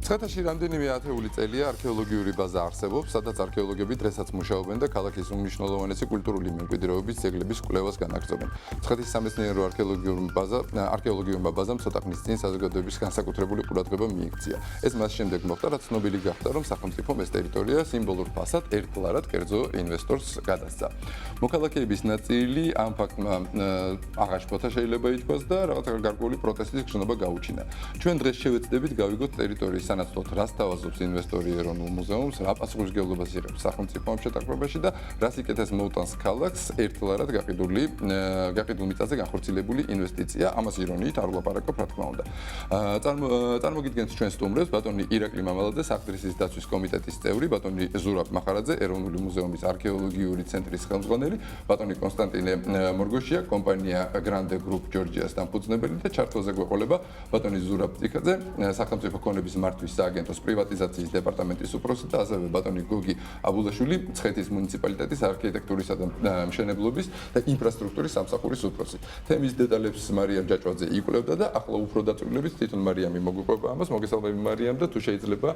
მცხეთაში რამდენიმე ათეული წელია არქეოლოგიური ბაზა არსებობს, სადაც არქეოლოგები დღესაც მუშაობენ და ქალაქის უმნიშვნელოვანესი კულტურული მემკვიდრეობის ძეგლების კვლევას განაგრძობენ. მცხეთის სამეცნიერო არქეოლოგიურმა ბაზამ ცოტა ხნის წინ საზოგადოების განსაკუთრებული ყურადღება მიიქცია. ეს მას შემდეგ მოხდა, რაც ცნობილი გახდა, რომ სახელმწიფომ ეს ტერიტორია სიმბოლურ ფასად ერთგვარად კერძო ინვესტორს გადასცა. მოქალაქეების ნაწილი ამ ფაქტმა აღარ შფოთა შეიძლება ითქვას და რაღაც გარკვეული პროტესტის გრძნობა გაუჩინა. ჩვენ დღეს შევეცდებით გავიგოთ ტერიტორიის სანაცვლოდ რას თავაზობს ინვესტორი ეროვნულ მუზეუმს, რა პასუხისმგებლობას იღებს სახელმწიფო ამ შეტაკებაში და რას იკეთებს მოუტანს ქალაქს ერთგვარად გაყიდულ მიწაზე განხორციელებული ინვესტიცია, ამას ირონიით არ ვლაპარაკობ, რა თქმა უნდა. წარმოგიდგენთ ჩვენ სტუმრებს ბატონი ირაკლი მამალაძე, საყდრისის დაცვის კომიტეტის წევრი, ბატონი ზურაბ მახარაძე, ეროვნული მუზეუმის არქეოლოგიური ცენტრის ხელმძღვანელი, ბატონი კონსტანტინე მორგოშია, კომპანია Grande Group Georgias დამფუძნებელი და ჩართვაზე გვეყოლება ბატონი ზურაბ წიქაძე, სახელმწიფო ქონების მართვის სააგენტოს პრივატიზაციის დეპარტამენტის უფროსი და ასევე ბატონი გოგი აბულაშვილი, მცხეთის მუნიციპალიტეტის არქიტექტურისა და მშენებლობის და ინფრასტრუქტურის სამსახურის უფროსი. თემის დეტალებს მარიამ ჯაჭვაძე იკვლევდა და ახლა უფრო დაწვრილებით თვითონ მარიამი მოგვიყვება ამას. მოგესალმები მარიამ და თუ შეიძლება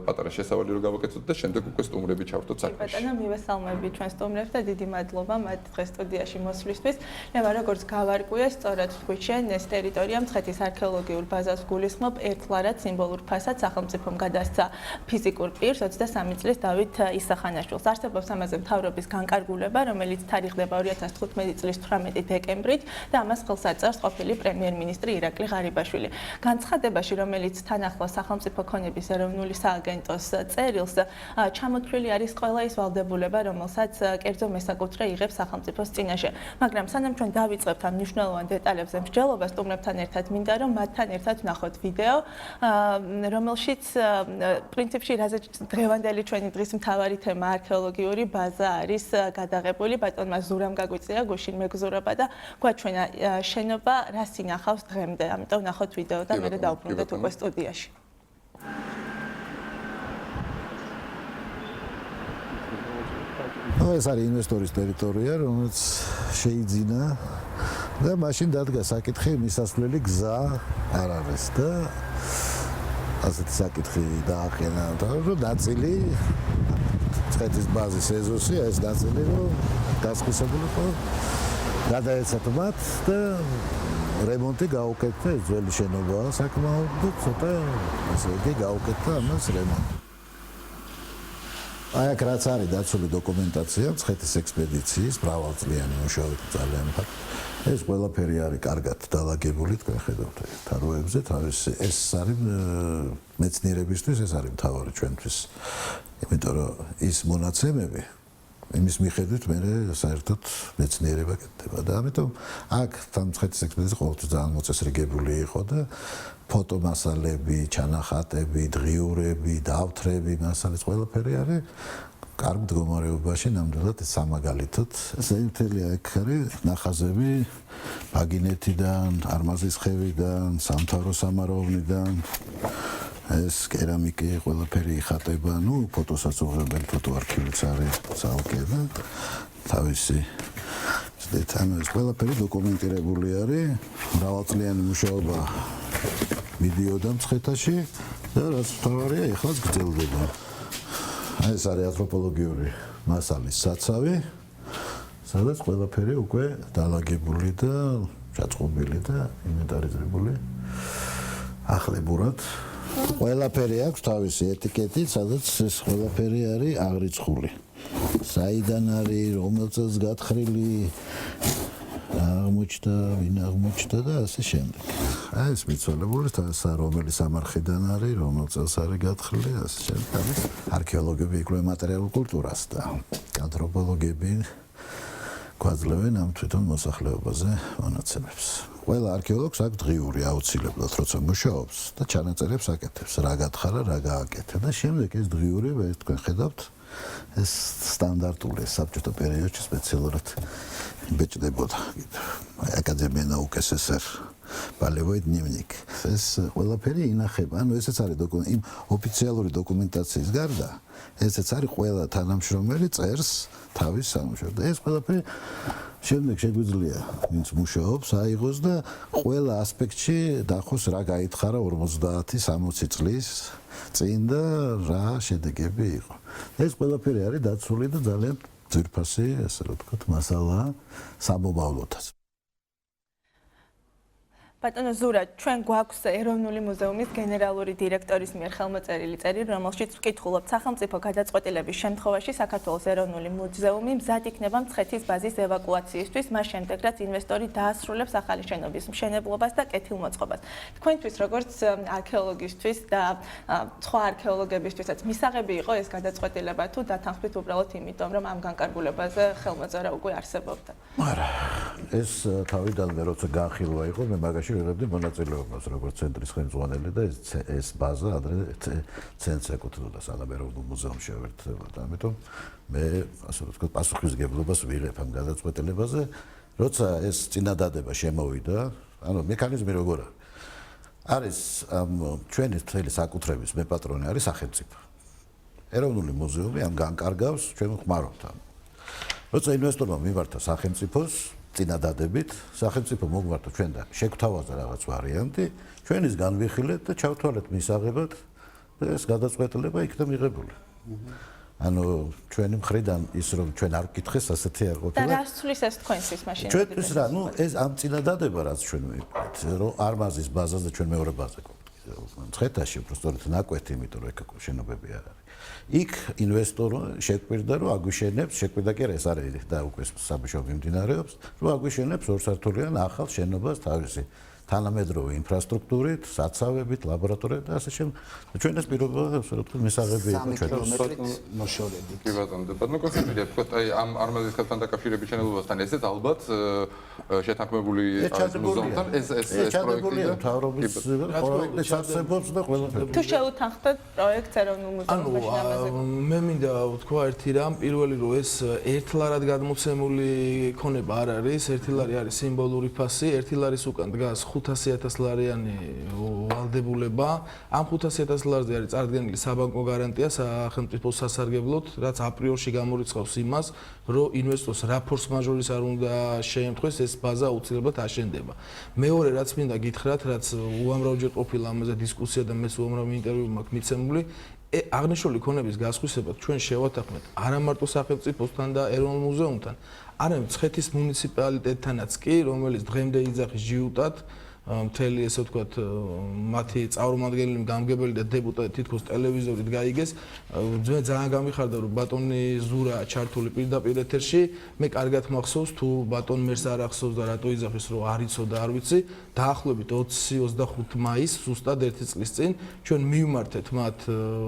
პატარა შესავალი რო გავაკეთოთ და შემდეგ უკვე სტუმრები ჩავთოთ საქმეში. ბატონო, მივესალმები ჩვენ სტუმრებს და დიდი მადლობა მათ დღეს სტუდიაში მოსვლისთვის. მე როგორც გავარკვიე, სწორად თქვით შენ, ეს ტერიტორია მცხეთის არქეოლოგიურ ბაზას გულისხმობ ერთგვარად სიმბოლურ ფასად სახელმწიფომ გადასცა ფიზიკურ პირს 23 წლის დავით ისახანაშვილს. არსებობს ამაზე მთავრობის განკარგულება, რომელიც თარიღდება 2015 წლის 18 დეკემბრით და ამას ხელს აწერს ყოფილი პრემიერ-მინისტრი ირაკლი ღარიბაშვილი. განცხადებაში, რომელიც თან ახლავს სახელმწიფო ქონების ეროვნული სააგენტოს წერილს, ჩამოთვლილი არის ყველა ის ვალდებულება, რომელსაც კერძო მესაკუთრე იღებს სახელმწიფოს წინაშე. მაგრამ სანამ ჩვენ დავიწყებთ ამ მნიშვნელოვან დეტალებზე მსჯელობას, სტუმრებთან ერთად მინდა რომ მათთან ერთად ვნახოთ ვიდეო, რომელშიც პრინციპში რაზეც დღევანდელი ჩვენი დღის მთავარი თემა არქეოლოგიური ბაზა არის გადაღებული. ბატონმა ზურამ გაგვიწია გუშინ მეგზურობა და გვაჩვენა შენობა რას ინახავს დღემდე. ამიტომ ვნახოთ ვიდეო და მერე დავბრუნდეთ უკვე სტუდიაში. ეს არის ინვესტორის ტერიტორია, რომელიც შეიძინა და მაშინ დადგა საკითხი მისასვლელი გზა არ არის და ასეთი საკითხი დააყენა და რომ ნაწილი მცხეთის ბაზის ეზოსი ეს ნაწილი რომ დასხისებულიყო გადაეცათ მათ და რემონტი გაუკეთდა ძველი შენობაა საკმაოდ და ცოტა ესე იგი გაუკეთდა ამას რემონტი. აი აქ რაც არის დაცული დოკუმენტაცია მცხეთის ექსპედიციის მრავალწლიანი მუშაობით ძალიან ფაქტი. ეს ყველაფერი არის კარგად დალაგებული, თქვენ ხედავთ თაროებზე, ეს არის მეცნიერებისთვის, ეს არის მთავარი ჩვენთვის. იმიტომ რომ ის მონაცემები იმის მიხედვით მე საერთოდ მეცნიერება კეთდება და ამიტომ აქ მცხეთის ექსპედიცია ყოველთვის ძალიან მოწესრიგებული იყო და ფოტომასალები, ჩანახატები, დღიურები, დავთრები, მასალაც ყველაფერი არის კარგ მდგომარეობაში, ნამდვილად სამაგალითოდ. მთელი აქ არის ნახაზები ბაგინეთიდან, არმაზისხევიდან, სამთავრო სამაროვნიდან. ეს კერამიკი ყველაფერი იხატება, ფოტოსაც უღებენ, ფოტოარქივიც არის ძალკე და თავისი ეს ყველაფერი დოკუმენტირებული არის, მრავალწლიანი მუშაობა მიდიოდა მცხეთაში და რაც მთავარია, ეხლაც გრძელდება. ეს არის ანთროპოლოგიური მასალის საცავი, სადაც ყველაფერი უკვე დალაგებული და ჩაწყობილი და ინვენტარიზებული ახლებურად. ყველაფერი აქვს თავისი ეტიკეტი, სადაც ეს ყველაფერი არის აღრიცხული. საიდან არის, რომელ წელს გათხრილი, აღმოჩნდა, ვინ აღმოჩნდა და ასე შემდეგ. ეს მიცვალებული რომელი სამარხიდან არის, რომელ წელს არის გათხრილი, ასე შემდეგ. არქეოლოგები იკვლევენ მატერიალურ კულტურას და ანთროპოლოგები გვაძლევენ ამ თვითონ მოსახლეობაზე მონაცემებს. ყველა არქეოლოგს აქვს დღიური აუცილებლად, როცა მუშაობს და ჩანაწერებს აკეთებს, რა გათხარა, რა გააკეთა და შემდეგ ეს დღიური, თქვენ ხედავთ, ეს სტანდარტული საბჭოთა პერიოდში სპეციალურად იბეჭდებოდა. აკადემია ნაუკ СССР Полевой дневник. ეს ყველაფერი ინახება. ანუ ესეც არის იმ ოფიციალური დოკუმენტაციის გარდა, ესეც არის ყველა თანამშრომელი წერს თავის სამუშაოდ. ეს ყველაფერი შემდეგ შეგვიძლია ვინც მუშაობს აიღოს და ყველა ასპექტში დახოს რა გაითხარა 50-60 წლის წინ და რა შედეგები იყო. ეს ყველაფერი არის დაცული და ძალიან ძვირფასი, ასე რომ ვთქვათ, მასალაა სამომავლოდაც. ბატონო ზურა, ჩვენ გვაქვს ეროვნული მუზეუმის გენერალური დირექტორის მიერ ხელმოწერილი წერილი, რომელშიც ვკითხულობთ სახელმწიფო გადაწყვეტილების შემთხვევაში საქართველოს ეროვნული მუზეუმი მზად იქნება მცხეთის ბაზის ევაკუაციისთვის, მას შემდეგ რაც ინვესტორი დაასრულებს ახალი შენობის მშენებლობას და კეთილმოწყობას. თქვენთვის როგორც არქეოლოგისთვის და სხვა არქეოლოგებისთვისაც მისაღები იყო ეს გადაწყვეტილება თუ დათანხმდით უბრალოდ იმიტომ, რომ ამ განკარგულებაზე ხელმოწერა უკვე არსებობდა? არა, ეს თავიდან მე როცა განხილვა იყო, მე მაგაში ვიღებდი მონაწილეობას როგორც ცენტრის ხელმძღვანელი და ეს ბაზა ადრე ცენტრს ეკუთვნოდა სანამ ეროვნულ მუზეუმში ავერთდებოდა. ამიტომ მე ასე ვთქვათ პასუხისმგებლობას ვიღებ ამ გადაწყვეტილებაზე, როცა ეს წინადადება შემოვიდა, ანუ მექანიზმი როგორ არის ამ ჩვენი მთელი საკუთრების მეპატრონე არის სახელმწიფო. ეროვნული მუზეუმი ამ განკარგავს ჩვენ ვხმარობთ ამ. როცა ინვესტორმა მიმართა სახელმწიფოს წინადადებით, სახელმწიფო მოგვარდა ჩვენ და შეგვთავაზა რაღაც ვარიანტი, ჩვენ ის განვიხილეთ და ჩავთვალეთ მისაღებად და ეს გადაწყვეტილება იქნა მიღებული. ანუ ჩვენი მხრიდან ის რომ ჩვენ არ ვკითხეს ასეთი არ ყოფილა. და რას თulis ეს თქვენთვის მაშინ? ჩვენთვის რა, ნუ ეს ამ წინადადება რაც ჩვენ ვიყავით, რომ არმაზის ბაზას და ჩვენ მეორე ბაზაზე მცხეთაში უბრალოდ ნაკვეთი, იმიტომ რომ ეგ შენობები არ არის. იქ ინვესტორი შეგვირდა რომ აგვიშენებს, შეგვირდა კი არა ეს არის და უკვე საბჭო მიმდინარეობს, რომ აგვიშენებს ორსართულიან ახალ შენობას თავისი თანამედროვე ინფრასტრუქტურით, საცავებით, ლაბორატორიებით და ასე შემდეგ. ჩვენ ეს პირობა ასე რომ მისაღები იყო ჩვენ. მოშორებით. კი ბატონო, ბატონო კონსტანტინე, თქვათ აი ამ არმაზის ხელთან დაკავშირების შენებლობასთან ესეც ალბათ შეთანხმებული არის მუზეუმთან ეს პროექტი და მთავრობის პროექტის არსებობს და ყველაფერი. თუ შეუთანხმდეთ პროექტს ეროვნულ მუზეუმში ამაზე? მე მინდა ვთქვა ერთი რამ, პირველი რომ ეს ერთლარად გადმოცემული ქონება არ არის, ერთი ლარი არის სიმბოლური ფასი, ერთი ლარის უკან დგას 500,000 ლარიანი ვალდებულება. ამ 500,000 ლარზე არის წარდგენილი საბანკო გარანტია სახელმწიფოს სასარგებლოდ, რაც აპრიორში გამორიცხავს იმას, რომ ინვესტორს რა ფორს მაჟორის არ უნდა შეემთხვეს, ეს ბაზა აუცილებლად აშენდება. მეორე რაც მინდა გითხრათ, რაც უამრავჯერ ყოფილა ამაზე დისკუსია და მეც უამრავ ინტერვიუ მაქვს მიცემული, აღნიშნული ქონების გასხვისებად ჩვენ შევათანხმეთ არა მარტო სახელმწიფოსთან და ეროვნულ მუზეუმთან, არამედ მცხეთის მუნიციპალიტეტთანაც კი, რომელიც დღემდე იძახის ჯიუტად მთელი ესე ვთქვათ მათი წარმომადგენელი გამგებელი და დეპუტატი თითქოს ტელევიზორით გაიგეს. მე ძალიან გამიხარდა რომ ბატონი ზურა ჩართული პირდაპირ ეთერში, მე კარგად მახსოვს თუ ბატონ მერს არ ახსოვს და რატო იძახის რომ არ იცო და არ ვიცი, დაახლოებით 20-25 მაისს ზუსტად ერთი წლის წინ ჩვენ მივმართეთ მათ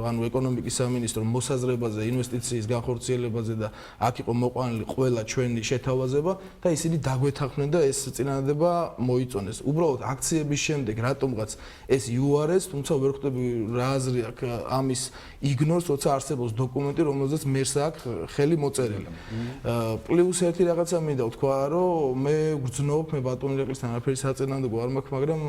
ანუ ეკონომიკის სამინისტრომ მოსაზრებაზე, ინვესტიციის განხორციელებაზე და აქ იყო მოყვანილი ყველა ჩვენი შეთავაზება და ისინი დაგვეთანხმდნენ და ეს წინადადება მოიწონეს. უბრალოდ აქციების შემდეგ რატომღაც ეს იუარეს, თუმცა ვერ ხვდები რა აზრი აქვს ამის იგნორს, როცა არსებობს დოკუმენტი, რომელზეც მერს აქვს ხელი მოწერილი. პლუს ერთი რაღაცა მინდა ვთქვა, რომ მე გრძნობ, მე ბატონ ირაკლისთან არაფერი საწინააღმდეგო არ მაქვს, მაგრამ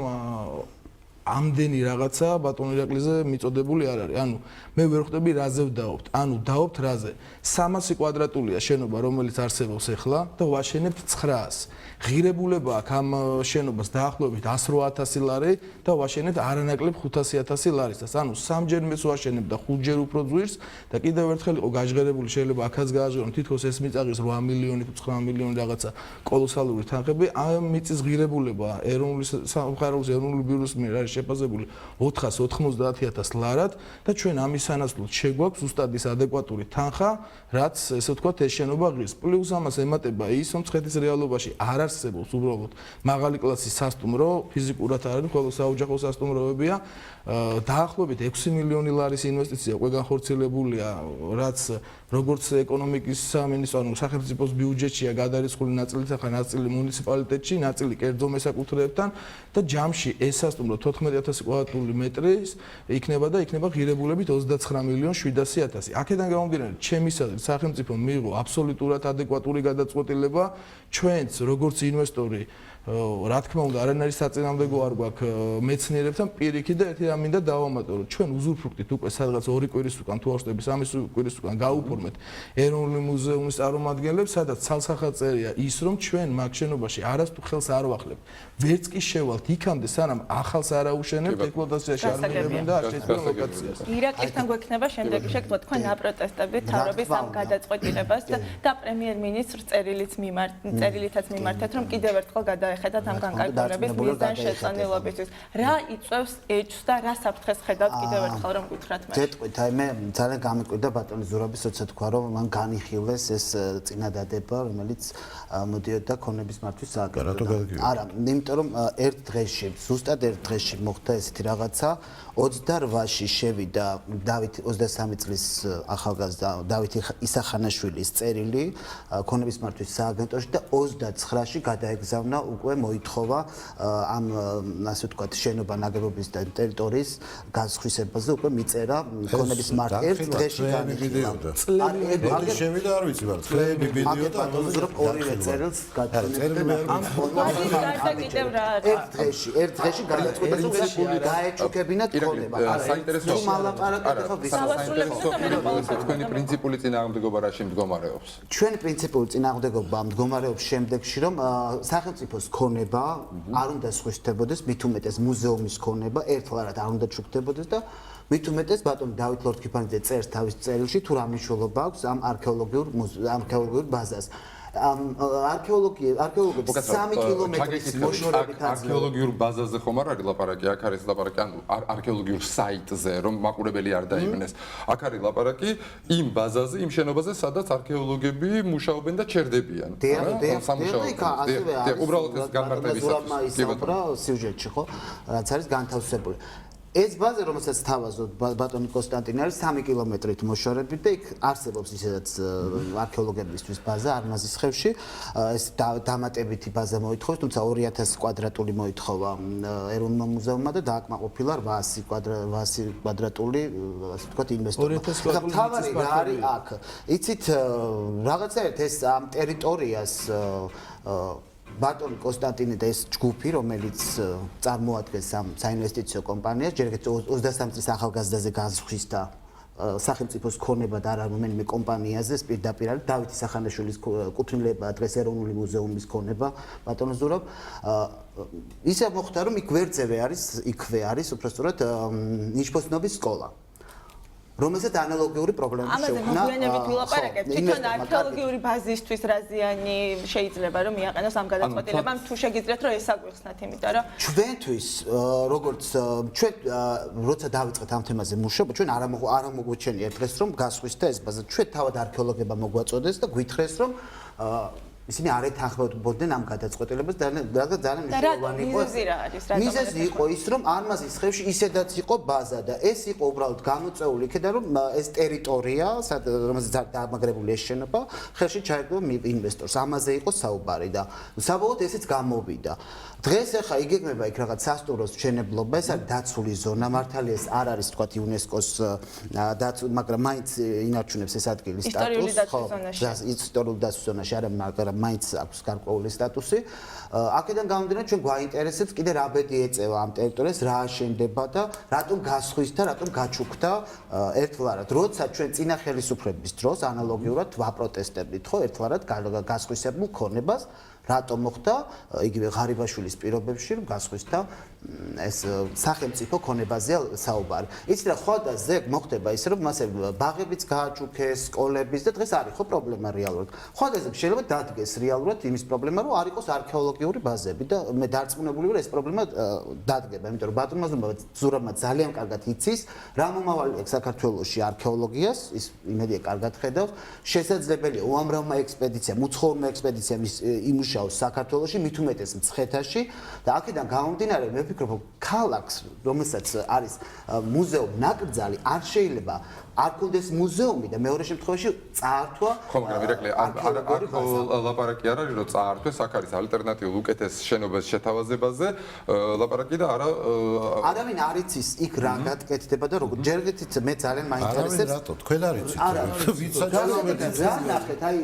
ამდენი რაღაცა ბატონ ირაკლიზე მიწოდებული არ არის. ანუ მე ვერ ხვდები რაზე ვდაობთ. ანუ დაობთ რაზე? 300 კვადრატულია შენობა, რომელიც არსებობს ახლა და ვაშენებთ 900. ღირებულება აქვს ამ შენობას დაახლოებით 108,000 ლარი და ვაშენებთ არანაკლებ 500,000 ლარისას. ანუ სამჯერ მეც ვაშენებ და 5ჯერ უფრო ძვირს და კიდევ ერთხელ იყო გაჟღერებული, შეიძლება აქაც გააჟღერონ, თითქოს ეს მიწაღის 8 მილიონი, 9 მილიონი რაღაცა კოლოსალური თანხები. ამ მიწის ღირებულება ეროვნული სამხაროების ეროვნული ბიუროს მიერ არის შეფასებული 490,000 ლარად და ჩვენ ამის სანაცვლოდ შეგვაქვს ზუსტად ის ადეკვატური თანხა, რაც ესე ვთქვათ ეს შენობა ღირს. პლუს ამას ემატება ის, რომ მცხეთის რეალობაში არ არსებობს უბრალოდ მაღალი კლასის სასტუმრო, ფიზიკურად არ არის, ხოლო საოჯახო სასტუმროებია. დაახლოებით 6 მილიონი ლარის ინვესტიცია უკვე განხორციელებულია, რაც როგორც ეკონომიკის სამინისტრო, ანუ სახელმწიფოს ბიუჯეტშია გადარიცხული ნაწილით, ახლა ნაწილი მუნიციპალიტეტში, ნაწილი კერძო მესაკუთრეებთან და ჯამში ეს სასტუმრო 14,000 კვადრატული მეტრის იქნება და იქნება ღირებულებით 29,700,000. აქედან გამომდინარე, ჩემი აზრით, სახელმწიფო მიიღო აბსოლუტურად ადეკვატური გადაწყვეტილება ჩვენც როგორც ინვესტორი რა თქმა უნდა, არანაირი საწინააღმდეგო არ გვაქვს მეცნიერებთან პირიქით და ერთი რამ მინდა დავამატო, რომ ჩვენ უზურპრუქტით უკვე სადღაც 2 კვირის უკან თუ არ ვშტები 3 კვირის უკან გაუფორმეთ ეროვნული მუზეუმის წარმომადგენლებს, სადაც ცალსახადწერია ის, რომ ჩვენ მაგ შენობაში არასდროს ხელს არ ვახლებთ. ვერც კი შევალთ იქამდე, სანამ ახალს არ აუშენებთ, ექსპლუატაციაში არ მიიღებენ და არ შექმნიან ლოკაციას. ირაკისთან გვექნება შემდეგი შექმნა თქვენ აპროტესტებით თავრობის ამ გადაწყვეტილებას და პრემიერ-მინისტრს წერილითაც მიმართეთ, რომ კიდევ ერთხელ გადაეხედათ ამ განკარგულების მიზან შეწამლობისთვის. რა იწევს ეჭვს და რა საფრთხეს ხედავთ კიდევ ერთხელ რომ გითხრათ მე. გეტყვით, აი მე ძალიან გამიკვირდა ბატონი ზურაბის როცა თქვა, რომ მან განიხილეს ეს წინადადება, რომელიც მოდიოდა ქონების მართვის სააგენტოდან. არა, იმიტომ რომ ერთ დღეში, ზუსტად ერთ დღეში მოხდა ესეთი რაღაცა, 28-ში შევიდა დავით 23 წლის ახალგაზრდა დავით ისახანაშვილის წერილი ქონების მართვის სააგენტოში და 29-ში გადაეგზავნა უკვე მოითხოვა ამ ასე ვთქვათ შენობა ნაგებობის და ტერიტორიის გასხვისებაზე უკვე მიწერა ქონების მართ ერთ დღეში განიხილავდა. წლები შევიდა არ ვიცი მაგრამ წლები მიდიოდა ამაზე ორივე წერილს გადაეწერა ერთ დღეში გადაწყვეტილება გაეჩუქებინათ ქონება. საინტერესო თქვენი პრინციპული წინააღმდეგობა რაში მდგომარეობს? ჩვენი პრინციპული წინააღმდეგობა მდგომარეობს შემდეგში, რომ სახელმწიფოს ქონება არ უნდა სხვისდებოდეს, მით უმეტეს მუზეუმის ქონება ერთლარად არ უნდა ჩუქდებოდეს და მით უმეტეს ბატონი დავით ლორთქიფანიძე წერს თავის წერილში თუ რა მნიშვნელობა აქვს ამ არქეოლოგიურ ბაზას. არქეოლოგებს 3 კილომეტრის მოშორებით არქეოლოგიურ ბაზაზე ხომ არ არის ლაპარაკი, აქ არის ლაპარაკი ანუ არქეოლოგიურ საიტზე, რომ მაყურებელი არ დაივნეს. აქ არის ლაპარაკი იმ ბაზაზე, იმ შენობაზე, სადაც არქეოლოგები მუშაობენ და ჩერდებიან. უბრალოდ ეს განმარტებისათვის. სიუჟეტში ხო, რაც არის განთავსებული. ეს ბაზა, რომელსაც თავაზობ ბატონი კონსტანტინე არის 3 კილომეტრით მოშორებით და იქ არსებობს ისედაც არქეოლოგებისთვის ბაზა არნაზის ხევში. ეს დამატებითი ბაზა მოითხოვეს, თუმცა 2000 კვადრატული მოითხოვა ეროვნულმა მუზეუმმა და დააკმაყოფილა 800 კვადრატული, ასე ვთქვათ, ინვესტორმა. თავარი რა არის აქ? იცით, რაღაცაერთ ეს ამ ტერიტორიას ბატონი კონსტანტინე და ეს ჯგუფი, რომელიც წარმოადგენს ამ საინვესტიციო კომპანიას, ჯერ კიდევ 23 წლის ახალგაზრდაზე განსხვისდა და სახელმწიფოს ქონება და არა რომელიმე კომპანიაზე პირდაპირ არის დავით ისახანაშვილის კუთვნილება დღეს ეროვნული მუზეუმის ქონება ბატონო ზურაბ. ისე მოხდა რომ იქვე არის უბრალოდ ნიშნოსნობის სკოლა. რომელსაც ანალოგიური პრობლემები შეუქმნა. ამაზე მოგვიანებით ვილაპარაკებთ. თვითონ არქეოლოგიური ბაზისთვის რა ზიანი შეიძლება რომ მიაყენოს ამ გადაწყვეტილებამ, თუ შეგიძლიათ რომ ეს აგვიხსნათ, იმიტომ რომ ჩვენთვის როგორც ჩვენ როცა დავიწყეთ ამ თემაზე მუშაობა, ჩვენ არ მოგვეჩენია დღეს რომ გასხვისდა ეს ბაზა. ჩვენ თავად არქეოლოგებმა მოგვაწოდეს და გვითხრეს რომ ისინი არ ეთანხმებოდნენ ამ გადაწყვეტილებას და ძალიან მნიშვნელოვანი იყო. მიზეზი იყო ის, რომ არმაზის ხევში ისედაც იყო ბაზა და ეს იყო უბრალოდ გამოწეული იქიდან, რომ ეს ტერიტორია, რომელზეც დამაგრებული ეს შენობა, ხელში ჩაეგდო ინვესტორს. ამაზე იყო საუბარი და საბოლოოდ ესეც გამოვიდა. დღეს ახლა იგეგმება იქ რაღაც სასტუმროს მშენებლობა, ეს არის დაცული ზონა, მართალია ეს არ არის თქვათ იუნესკოს დაცული, მაგრამ მაინც ინარჩუნებს ეს ადგილი სტატუსს, ხო, ისტორიული დაცვის ზონაში არა, მაგრამ მაინც აქვს გარკვეული სტატუსი. აქედან გამომდინარე ჩვენ გვაინტერესებს კიდე რა ბედი ეწევა ამ ტერიტორიას, რა აშენდება და რატომ გასხვისდა, რატომ გაჩუქდა ერთლარად. როცა ჩვენ წინა ხელისუფლების დროს ანალოგიურად ვაპროტესტებდით, ხო, ერთლარად გასხვისებულ ქონებას რატომ მოხდა იგივე ღარიბაშვილის პირობებში რომ გასხვისდა ეს სახელმწიფო ქონებაზეა საუბარი. იცით რა ხოდა ზეგ მოხდება ისე რომ მასე ბაღებიც გააჩუქეს, სკოლების და დღეს არის ხო პრობლემა რეალურად. ხოდა ზეგ შეიძლება დადგეს რეალურად იმის პრობლემა რომ არ იყოს არქეოლოგიური ბაზები და მე დარწმუნებული ვარ ეს პრობლემა დადგება, იმიტომ რომ ბატონმა ზურაბმა ძალიან კარგად იცის რა მომავალი აქვს საქართველოში არქეოლოგიას, ის იმედია კარგად ხედავს. შესაძლებელია უამრავმა ექსპედიციამ, უცხოურმა ექსპედიციამ იმუშაოს საქართველოში, მით უმეტეს მცხეთაში და აქედან გამომდინარე მე ვფიქრობ რომ ქალაქს, რომელსაც არის მუზეუმ ნაკრძალი, არ შეიძლება არ ქონდეს მუზეუმი და მეორე შემთხვევაში წაართვა. ხო, მაგრამ ირაკლი, ლაპარაკი არ არის რომ წაართვეს, აქ არის ალტერნატიულ უკეთეს შენობას შეთავაზებაზე, ლაპარაკი და არა არავინ არ იცის იქ რა გაკეთდება და როგორ. ჯერ კიდევ მე ძალიან მაინტერესებს. რატო თქვენ არ იცით? რა ნახეთ, აი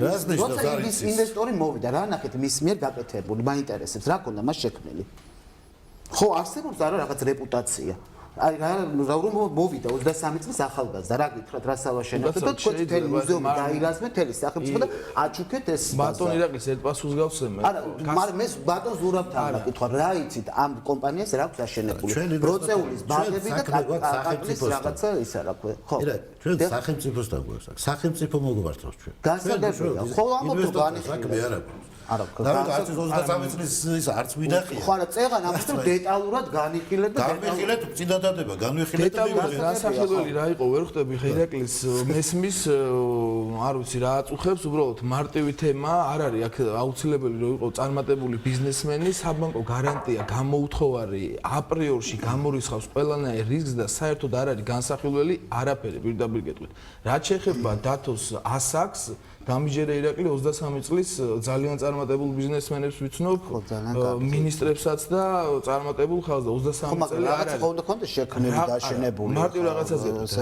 როცა ის ინვესტორი მოვიდა, რა ნახეთ მის მიერ გაკეთებული, მაინტერესებს რა ქონდა მას შექმნილი. ხო, არსებობს არა რაღაც რეპუტაცია. აი რა რომ მოვიდა 23 წლის ახალგაზრდა რა გითხრათ რა სავაშენებთ და თქვენ თელი მუზეუმი დაირაზმეთ თელი სახელმწიფო და აჩუქეთ ეს ბატონ ირაკლის ერთ პასუხს გავსემე არა მაგრამ მე ბატონ ზურაბთან მაკითხვა რა იცით ამ კომპანიას რა აქვს აშენებული ბროწეულის ბაღები და კაკლის რაღაცა ისა რა ხო ჩვენ სახელმწიფოსთან გვაქვს სახელმწიფო მოგვართავს ჩვენ გასაგებია ხო ამბობ განიხილე არა არა, დავით 23 წლის ის არც მინახია. ხო, არა, წეღან ამიტომ დეტალურად განიხილეთ და განვიხილეთ წინადადება, განვიხილეთ და განსახილველი რა იყო, ვერ ხვდები ხერაკლის მესმის, არ ვიცი რა აწუხებს, უბრალოდ მარტივი თემა არ არის აქ აუცილებელი რომ იყო წარმატებული ბიზნესმენი, საბანკო გარანტია გამოუთხოვარი აპრიორში გამორიცხავს ყველანაირ რისკს და საერთოდ არ არის განსახილველი არაფერი პირდაპირ გეტყვით. რაც შეეხება დათოს ასაკს დამიჯერე ირაკლი 23 წლის ძალიან წარმატებულ ბიზნესმენებს ვიცნობ, მინისტრებსაც და წარმატებულ ხალხს და 23 წელი არ არის. ხო, ხონდა შექმნილი და აშენებული. მარტივ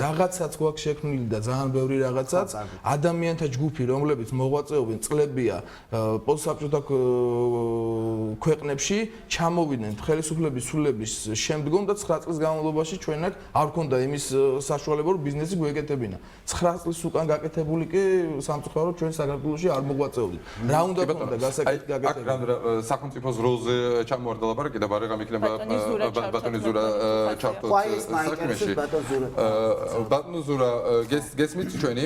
რაღაცაც გვაქვს შექმნილი და ძალიან ბევრი რაღაცაც. ადამიანთა ჯგუფი, რომლებიც მოღვაწეობენ წლებია პოსტსაბჭოთა ქვეყნებში, ჩამოვიდნენ ხელისუფლების სულების შემდგომ და 9 წლის განმავლობაში ჩვენ აქ არ გქონდა იმის საშუალება რომ ბიზნესი გვეკეთებინა. 9 წლის უკან გაკეთებული კი სამწუხაროდ ჩვენ საქართველოში არ მოღვაწეობდით. რა უნდა ქონდა გასაკეთებელი? აქ სახელმწიფოს როლზე ჩამოვარდა ლაპარაკი და ბარეგამ იქნება ბატონი ზურა ჩავთვალოთ საქმეში. ბატონო ზურა, გესმით ჩვენი?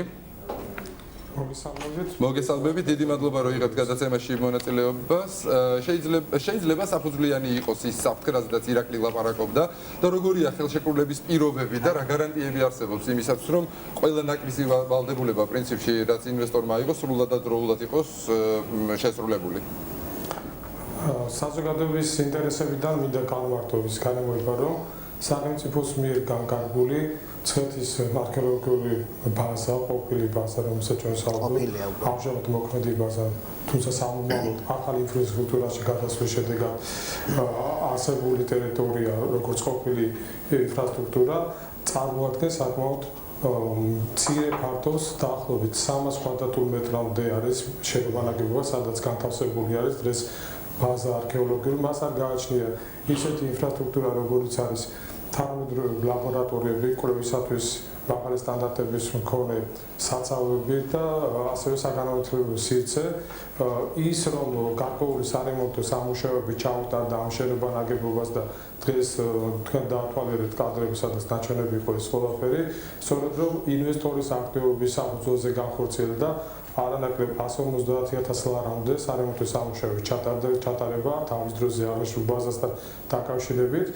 მოგესალმებით, დიდი მადლობა რომ იღებთ გადაცემაში მონაწილეობას. შეიძლება საფუძვლიანი იყოს ის საფრთხე, რაზედაც ირაკლი ლაპარაკობდა და როგორია ხელშეკრულების პირობები და რა გარანტიები არსებობს იმისაც, რომ ყველა ნაკლისი ვალდებულება პრინციპში რაც ინვესტორმა იყოს, სრულად და დროულად იყოს შესრულებული. საზოგადოების ინტერესებიდან მინდა განმარტოს განმოება, რომ სახელმწიფოს მიერ განკარგული ცხეთის არქეოლოგიური ბაზა, ყოფილი ბაზა, რომელსაც ჩვენ საუბრობთ, ამჟამად მოქმედი ბაზა, თუმცა სამომავლოდ ახალი ინფრასტრუქტურაში გადასვლის შედეგად არსებული ტერიტორია, როგორც ყოფილი ინფრასტრუქტურა, წარმოადგენს საკმაოდ მცირე ფართობს, დაახლოებით 300 კვადრატულ მეტრამდე არის შენობა ნაგებობა, სადაც განთავსებული არის დღეს ბაზა არქეოლოგიური, მას არ გააჩნია ისეთი ინფრასტრუქტურა, როგორიც არის თანამედროვე ლაბორატორიები, კვლევისათვის მაღალი სტანდარტების მქონე საწავლები და ასევე საგანმანათლებლო სივრცე. ის რომ გარკვეული სარემონტო სამუშაოები ჩაუტარდა ამ შენობა ნაგებობას და დღეს თქვენ დაათვალიერეთ კადრები, სადაც ნაჩვენები იყო ეს ყველაფერი, სწორედ რომ ინვესტორის აქტივობის საფუძველზე განხორციელდა არანაკლებ 150,000 ლარამდე სარემონტო სამუშაოები ჩატარება თავის დროზე აღნიშნულ ბაზასთან დაკავშირებით.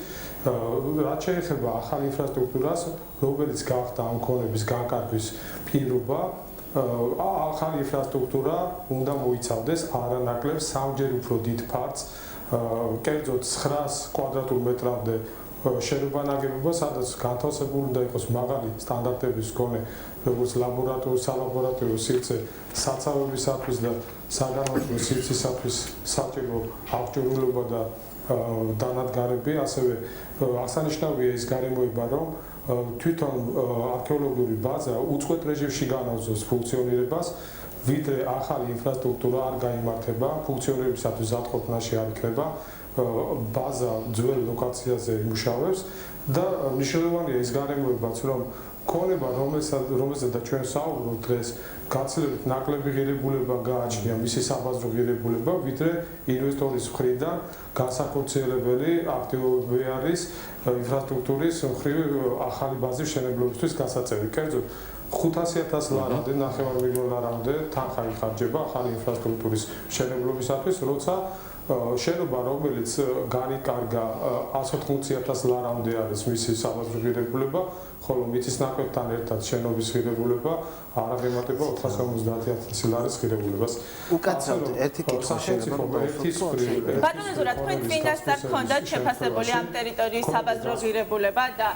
რაც შეეხება ახალ ინფრასტრუქტურას, რომელიც გახდა ამ ქონების განკარგვის პირობა, ახალი ინფრასტრუქტურა უნდა მოიცავდეს არანაკლებ 3-ჯერ უფრო დიდ ფართს, კერძოდ 900 კვადრატულ მეტრამდე შენობა ნაგებობა, სადაც განთავსებული უნდა იყოს მაღალი სტანდარტების მქონე როგორც სალაბორატორიო სივრცე საცავებისათვის და საგანმანათლებლო სივრცისათვის საჭირო აღჭურვილობა და დანადგარები, ასევე აღსანიშნავია ის გარემოება, რომ თვითონ არქეოლოგიური ბაზა უწყვეტ რეჟიმში განაგრძობს ფუნქციონირებას, ვიდრე ახალი ინფრასტრუქტურა არ გაიმართება, ფუნქციონირებისათვის ზადყოფნაში არ იქნება, ბაზა ძველ ლოკაციაზე იმუშავებს და მნიშვნელოვანია ის გარემოებაც, რომ ქონება, რომელზედა ჩვენ საუბრობთ დღეს, გაცილებით ნაკლები ღირებულება გააჩნია მისი საბაზრო ღირებულება, ვიდრე ინვესტორის მხრიდან განსახორციელებელი აქტივობები არის ინფრასტრუქტურის მხრივ ახალი ბაზის მშენებლობისთვის გასაწევი. კერძოდ 500,000 ლარამდე, 9 მილიონ ლარამდე თანხა იხარჯება ახალი ინფრასტრუქტურის მშენებლობისათვის, როცა შენობა, რომელიც განიკარგა 180,000 ლარამდე არის მისი საბაზრო ღირებულება, ხოლო მიწის ნაკვეთთან ერთად შენობის ღირებულება არ აღემატება 450,000 ლარის ღირებულებას. უკაცრავად ერთი კითხვა შეიძლება ბატონო ზურა, თქვენ წინასწარ გქონდათ შეფასებული ამ ტერიტორიის საბაზრო ღირებულება და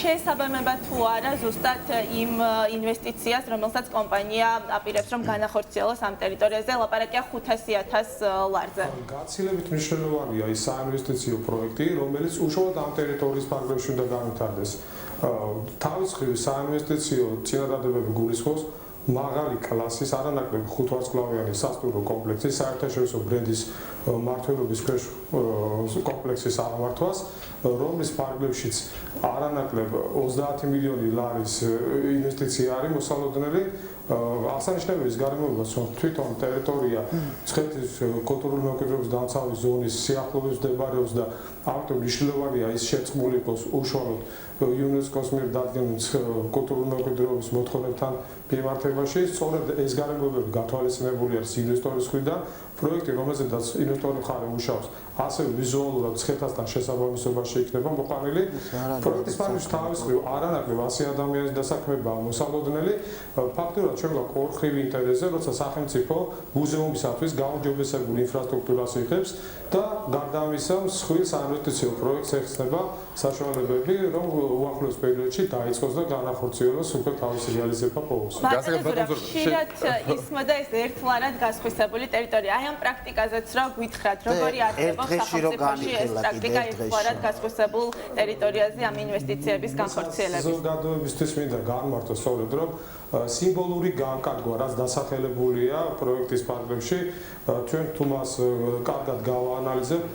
შეესაბამება თუ არა ზუსტად იმ ინვესტიციას, რომელსაც კომპანია აპირებს რომ განახორციელოს ამ ტერიტორიაზე, ლაპარაკია 500,000 ლარზე. გაცილებით მნიშვნელოვანია ის საინვესტიციო პროექტი, რომელიც უშუალოდ ამ ტერიტორიის ფარგლებში უნდა განვითარდეს. თავის მხრივ საინვესტიციო წინადადებები გულისხმობს მაღალი კლასის არანაკლებ 5 ვარსკვლავიანი სასტუმრო კომპლექსი საერთაშორისო ბრენდის მმართველობის ქვეშ კომპლექსის აღმართვას, რომლის ფარგლებშიც არანაკლებ 30 მილიონი ლარის ინვესტიცია არის მოსალოდნელი. აღსანიშნავია ის გარემოებაც, რომ თვითონ ტერიტორია მცხეთის კულტურული მემკვიდრეობის დამცავი ზონის სიახლოვეს მდებარეობს და ამიტომ მნიშვნელოვანია ის შეწყმული იყოს უშუალოდ იუნესკოს მიერ დადგენილ კულტურული მემკვიდრეობის მოთხოვნებთან მიმართებაში. სწორედ ეს გარემოებები გათვალისწინებული არის ინვესტორის მხრიდან. პროექტი, რომელზედაც ინვესტორი მხარე მუშაობს, ასევე ვიზუალურად მცხეთასთან შესაბამისობაში იქნება მოყვანილი. პროექტის ფარგლებში თავის მხრივ არანაკლებ 100 ადამიანის დასაქმებაა მოსალოდნელი. ფაქტობრივად ჩვენ გვაქვს ორხრივი ინტერესზე, როცა სახელმწიფო მუზეუმისათვის გაუმჯობესებული ინფრასტრუქტურას იღებს და გარდა ამისა მსხვილ საინვესტიციო პროექტს ეხსნება საშუალებები, რომ უახლოეს პერიოდში დაიწყოს და განახორციელოს უკვე თავისი რეალიზება პოვოს. ხშირად ისმოდა ეს ერთლარად გასხვისებული ტერიტორია. აი ამ პრაქტიკაზეც რა გითხრათ, როგორი არსებობს სახელმწიფოში ეს პრაქტიკა ერთლარად გასხვისებულ ტერიტორიაზე ამ ინვესტიციების განხორციელების. ზოგადოებისთვის მინდა განმარტო სწორედ, რომ სიმბოლური განკარგვა, რაც დასახელებულია პროექტის ფარგლებში, ჩვენ თუ მას კარგად გავაანალიზებთ,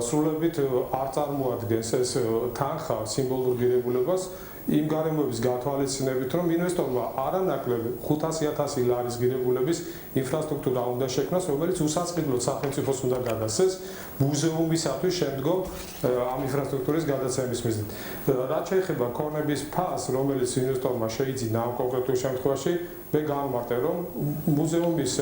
სრულებით არ წარმოადგენს ეს თანხა სიმბოლურ ღირებულებას იმ გარემოების გათვალისწინებით, რომ ინვესტორმა არანაკლებ 500,000 ლარის ღირებულების ინფრასტრუქტურა უნდა შექმნას, რომელიც უსაწყებლოდ სახელმწიფოს უნდა გადასცეს მუზეუმისათვის შემდგომ ამ ინფრასტრუქტურის გადაცემის მიზნით. რაც შეეხება ქონების ფასს, რომელიც ინვესტორმა შეიძინა ამ კონკრეტულ შემთხვევაში, მე განმარტე, რომ მუზეუმის